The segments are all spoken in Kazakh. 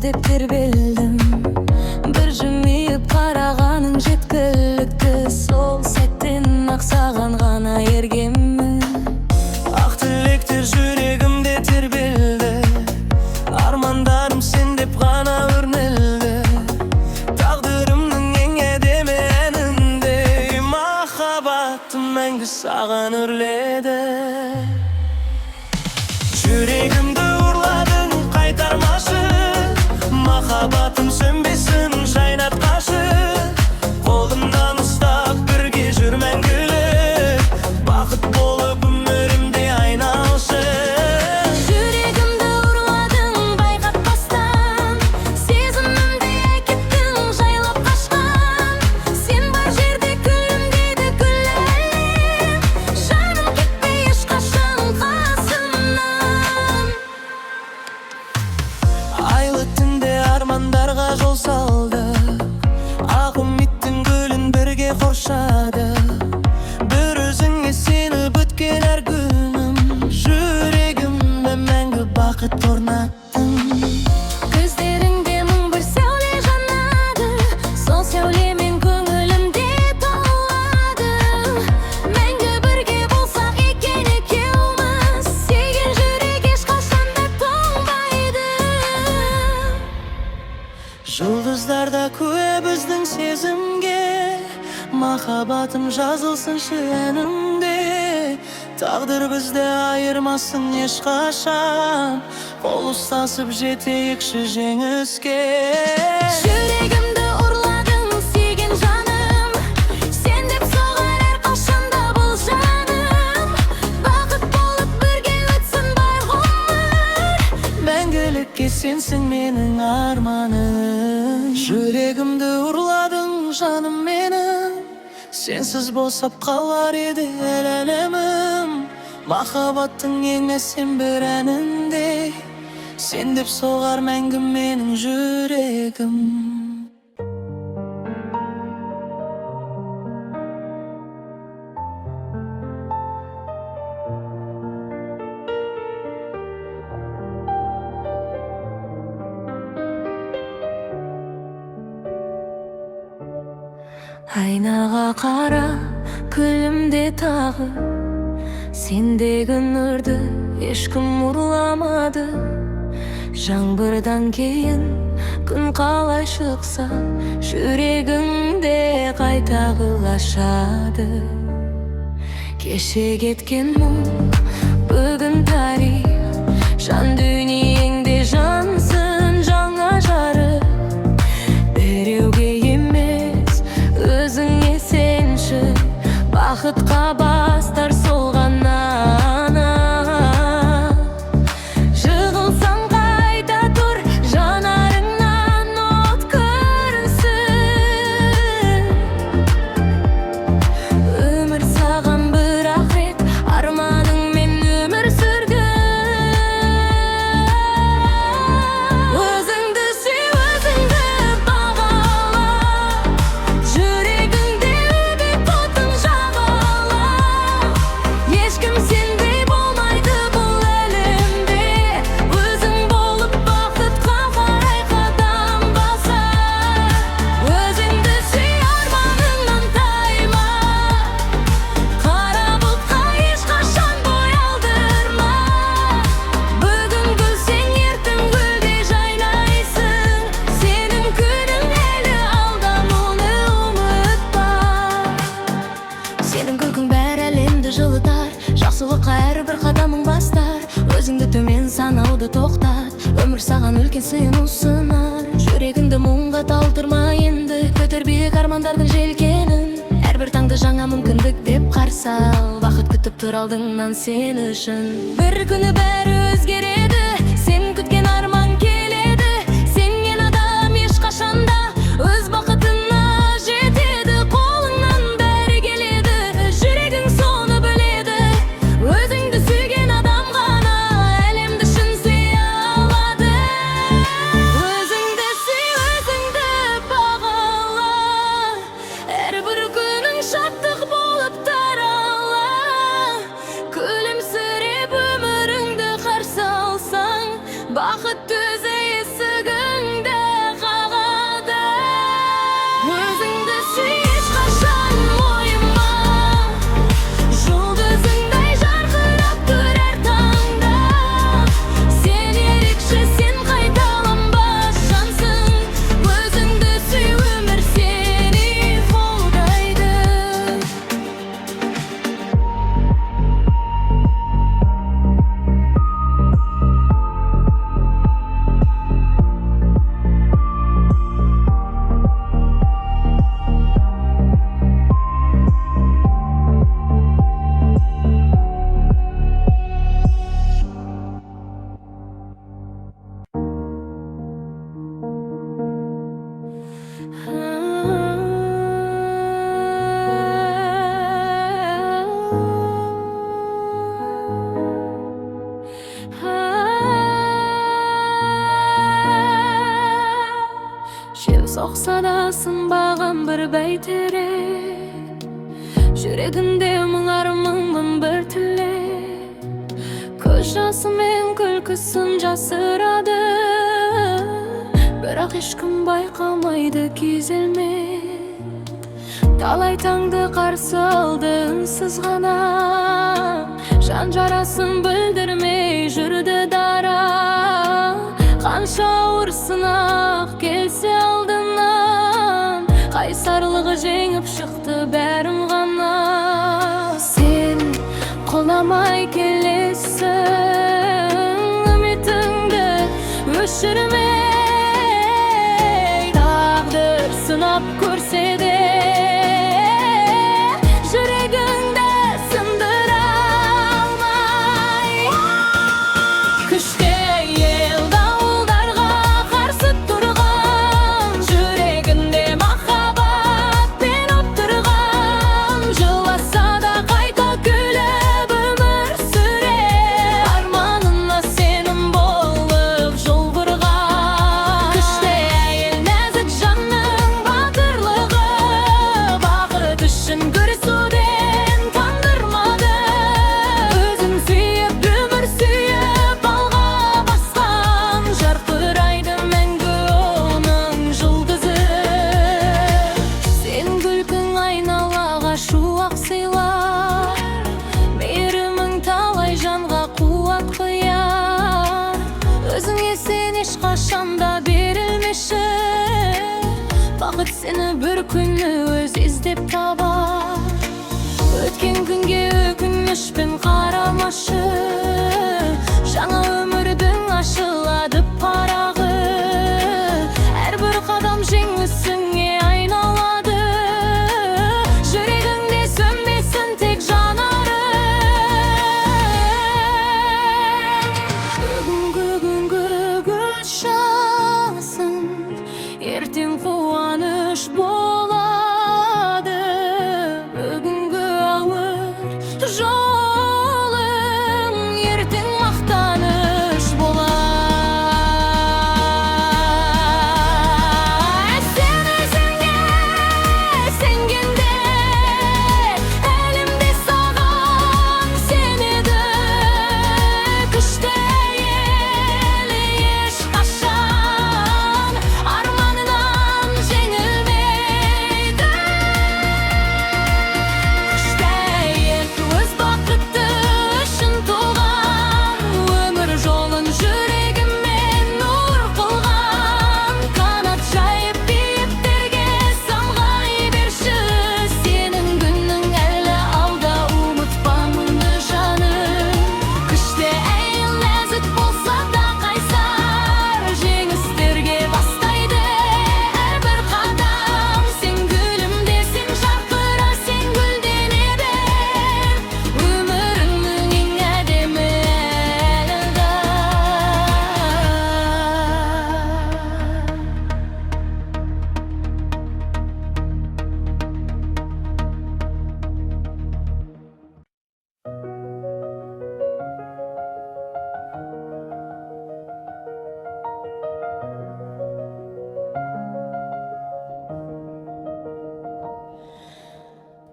деп тербелдім. Бір жымиып қарағаның жеткілікті, сол сәттен ақ саған ғана ергенмін. Ақ тілектер жүрегімде тербелді, армандарым сен деп ғана өрнелді. Тағдырымның ең әдемі әнінде махаббатым мәңгі саған өрледі. Жүрегімді ұрладың, қайтармашы, махаббатым сөнбесін жайнатқашы. Қолымнан ұстап бірге жүр мәңгілік, бақыт болып өмірімде айналшы. Жүрегімді ұрладың байқатпастан, сезімімді әкеттің жайлап қашқан. Сен бар жерде күлім дейді күллі әлем, жаным кетпей ешқашан қасымнан. Айлы түнде армандарға жол салды, ақ үміттің гүлін бірге қоршады. Бір өзіңе сеніп өткен әр күнім, жүрегімді мәңгі бақыт орнаттың. Көздеріңде мың бір сәуле жанады, сол сәулемен көңілімде толады. Мәңгі бірге болсақ екен екеуміз, сүйген жүрек ешқашан да тоңбайды. Жұлдыздар да куә біздің сезімге, махаббатым жазылсыншы әнімде. Тағдыр бізді айырмасын ешқашан, қол ұстасып жетейікші жеңіске. Жүрегімді ұрладың сүйген жаным, сен деп соғар әрқашанда бұл жаным. Бақыт болып бірге өтсін бар ғұмыр, мәңгілікке сенсің менің арманым. Жүрегімді ұрладың жаным менің, сенсіз босап қалар еді әлемім. Махаббаттың ең әсем бір әнінде, сен деп соғар мәңгі менің жүрегім. Айнаға қара, күлімде тағы, сендегі нұрды ешкім ұрламады. Жаңбырдан кейін күн қалай шықса, жүрегіңде қайта гүл ашады. Кеше кеткен мұң, бүгін тарих, жан дүниеңде жансың жаңа жарық. Біреуге емес, өзіңе сенші, бақытқа бастар сол ғана. Жығылсаң қайта тұр, жанарыңнан от көрінсін. Өмір саған бір-ақ рет, арманыңмен өмір сүргін. Өзіңді сүй, өзіңді бағала, жүрегіңде өбек отын жағала. Ешкім сендей болмайды бұл әлемде, өзің болып бақытқа қарай қадам баса. Өзіңді сүй, арманыңнан тайма, қара бұлтқа ешқашан бой алдырма. Бүгін гүлсең, ертең гүлдей жайнайсың, сенің күнің әлі алда, мұны ұмытпа. Сенің күлкің бәр әлемді жылытар, жақсылыққа әрбір қадамың бастар. Өзіңді төмен санауды тоқтат, өмір саған үлкен сыйын ұсынар. Жүрегіңді мұңға талдырма енді, көтер биік армандардың желкенін. Әрбір таңды жаңа мүмкіндік деп қарсы ал, бақыт күтіп тұр алдыңнан сен үшін. Бір күні бәрі өзгереді, сен күткен арман келеді. Сенген адам ешқашанда өз бақытына жетеді. Қолыңнан бәрі келеді, жүрегің соны біледі. Өзіңді сүйген адам ғана әлемді шын сүйе алады. Өзіңді сүй, өзіңді бағала, әрбір күнің шаттық болып тарала. Күлімсіреп өміріңді қарсы ал, sınbağan bir beytere, yüreginde mıڭarmın bir tile. Köz jası men külküsün jasıradı, birak hiç kim baykamaydı gizilme. Talay taңды karşı aldı ınsız gana, jan jarasın bildirmey жүрді dara. Kança ağır sınak gelse aldından, kaysarlığı jеңip çıktı bärim gana. Sen kolamay kelesin, ümitingdi öşürmey. Taqdir sınap körse de, yüregingde sındıra almay. Kışke yel davuldarga karşı turgan, yüreginde mahabat ben oturgan. Жыласа da kayta gülüp ömür sürer, armanına senin bolup jol vurgan. Kışte yel näzik janның batırlığı, bakıt üçün gürsüden kandırmadı. Özün suyup ömür suyup alga baskan, jarkıraydı мәңгі onun жұлдызы. Sen gülkün aynalağa şuak sıylar, meyriming talay janға kuat kıyar. Özüңe sen ешқашанда berilmişsin, bakıt seni bir күні öz izdep tabar. Ötken günge ökünüşpен karamaşı, жаңа ömürдің aşıladı parağı. Her bir kadam жеңісіңе aynaladı, yüregіңде sönmesin tek janarı. Бүгінгі күнгі гүл шағсын, ертең қуаныш болады. Бүгінгі ауыр жолың, ертең мақтаныш болады. Sen özüңе сенгенде, әлемде саған сенеді. Күшті ел ешқашан арманынан жеңілмейді. Күшті ел өз бақыты үшін туған, өмір жолын жүрегімен нұр қылған. Қанат жайып биіктерге самғай берші, сенің күнің әлі алда, ұмытпа мұны жаным. Күшті әйел нәзік болса да қайсар, жеңістерге бастайды әрбір қадам. Сен гүлімде, сен жарқыра, сен гүлден едің, өміріңнің ең әдемі әлі да.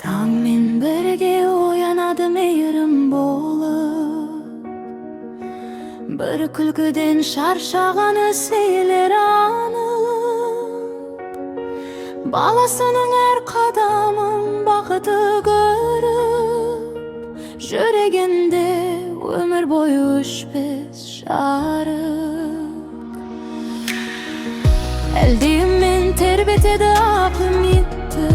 Tаңмен бірге оянады мейірім болып, бір күлкіден шаршаған өсейлер анып. Баласының әр қадамын бақыты көріп, жүрегінде өмір бойы өшпес жарық. Әлдеймен тербетеді ақ үмітті,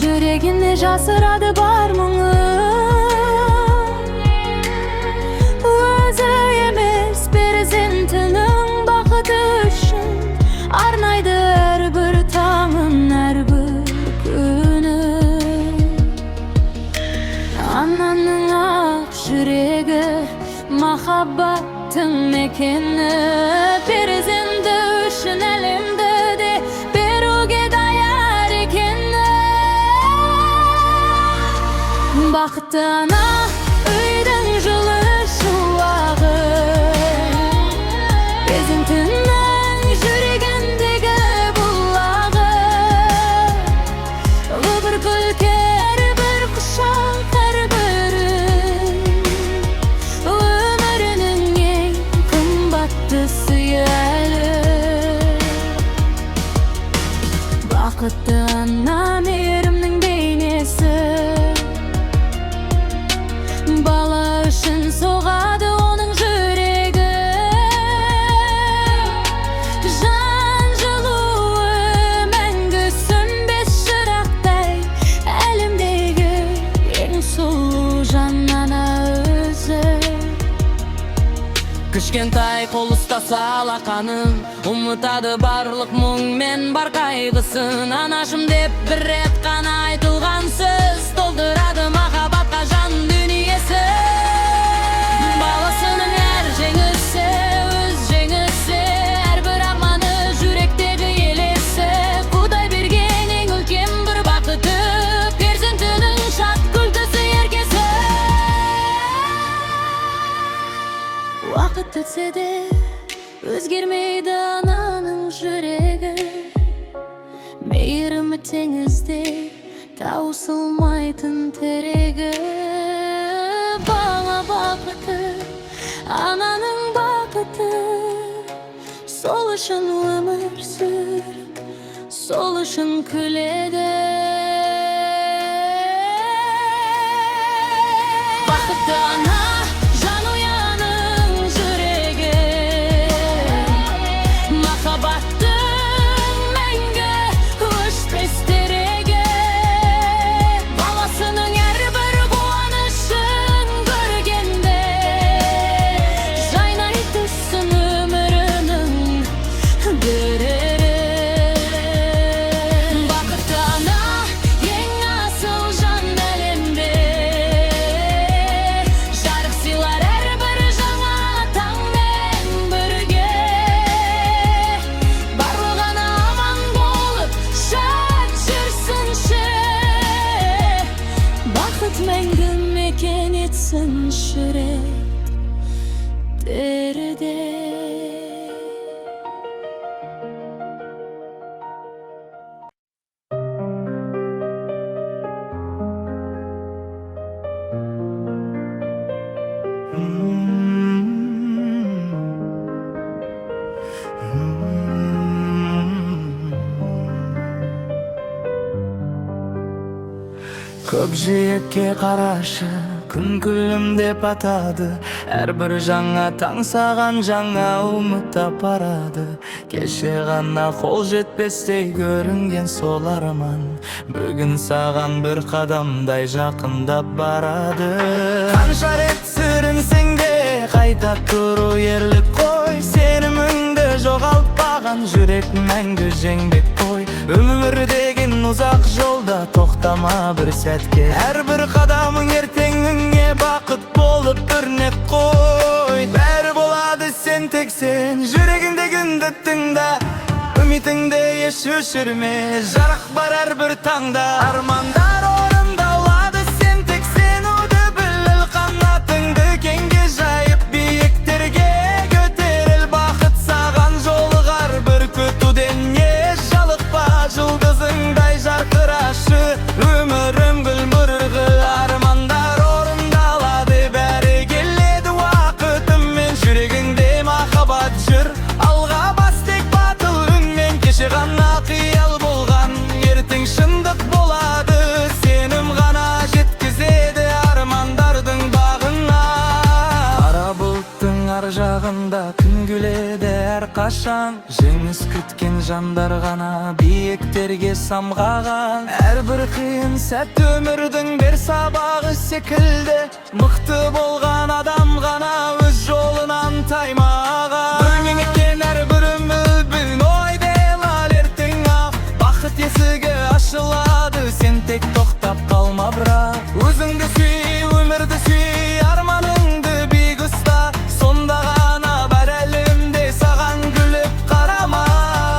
yüreginde жасырады бар мұңын. Өзі емес перзентінің бақыты үшін арнайды әрбір таңын, әрбір күнін. Ананың ақ жүрегі махаббаттың мекені, перзенті үшін әлемді де беруге даяр екені. Бақытты ана үйдің жылы шуағы, перзентінің жүрегін Кішкентай қол ұстаса алақанын, ұмытады барлық мұң мен бар қайғысын. Анашым деп бір рет қана айтылған сөз толтырады махаббатқа жан дүниесі. Баласының әр жеңісі өз жеңісі, әрбір арманы жүректегі елесі. Құдай берген ең үлкен бір бақыты, перзентінің шат күлкісі еркесі. Уақыт өтсе де өзгермейді ананың жүрегі, мейірімі теңізде таусылмайтын терегі. Бала бақыты, ананың бақыты, сол үшін өмір сүріп, сол үшін күледі. Бақытты ана мәңгі мекен етсін жүрек діріде. Көп жиекке қарашы, күн күлімдеп атады. Әрбір жаңа таң саған жаңа үміт апарады. Кеше ғана қол жетпестей көрінген сол арман, бүгін саған бір қадамдай жақындап барады. Қанша рет сүрінсең де қайта тұру ерлік қой, сеніміңді жоғалтпаған жүрек мәңгі жеңбек қой. Өмір деген ұзақ жолда тоқтама бір сәтке, әрбір қадамың ертеңіңе бақыт болып өрнек қой. Бәрі болады сен тек сен, жүрегіңдегінді тыңда, үмітіңді еш өшірме, жарық бар әрбір таңда. Армандар орындалады сен тек сенуді біл, қанатыңды кеңге жайып биіктерге көтеріл. Бақыт саған жолығар бір күтуден еш жалықпа, жұлдызыңдай жарқырашы, өмірім гүл мұрғы. Армандар орындалады, бәрі келеді уақытымен, жүрегіңде махаббат жүр, алға бас тек батыл үнмен. Кеше ғана қиял болған ертең шындық болады, сенім ғана жеткізеді армандардың бағына. Қара бұлттың ар жағында күн күледі әрқашан, жеңіс күткен жандар ғана биіктерге самғаған. Әрбір қиын сәт өмірдің бір сабағы секілді, мықты болған адам ғана өз жолынан таймаған. Өңің еткен әрбір үміт ойдайлар ертең ақ, бақыт есігі ашылады, сен тек тоқтап қалма бірақ. Өзіңді сүй, өмірді сүй, арманыңды биік ұста, сонда ғана бар әлемде саған күліп қарама.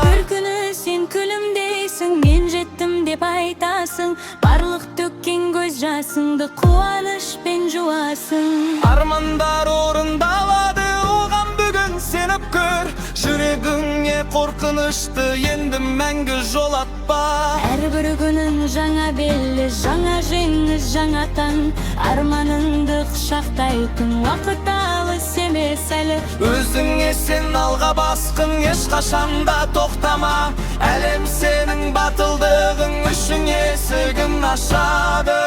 Бір күні сен күлімдейсің, мен жеттім деп айтасың, барлық төккен көз жасыңды қуанышпен жуасың. Армандар орындалады, оған бүгін сеніп көр, жүрегіңе қорқынышты енді мәңгі жолатпа. Әрбір күнің жаңа белі, жаңа жеңіс, жаңа таң, арманыңды құшақтайтын уақыт алыс емес әлі. Өзіңе сен алға басқын, ешқашанда тоқтама, әлем сенің батылдығың үшін есігін ашады.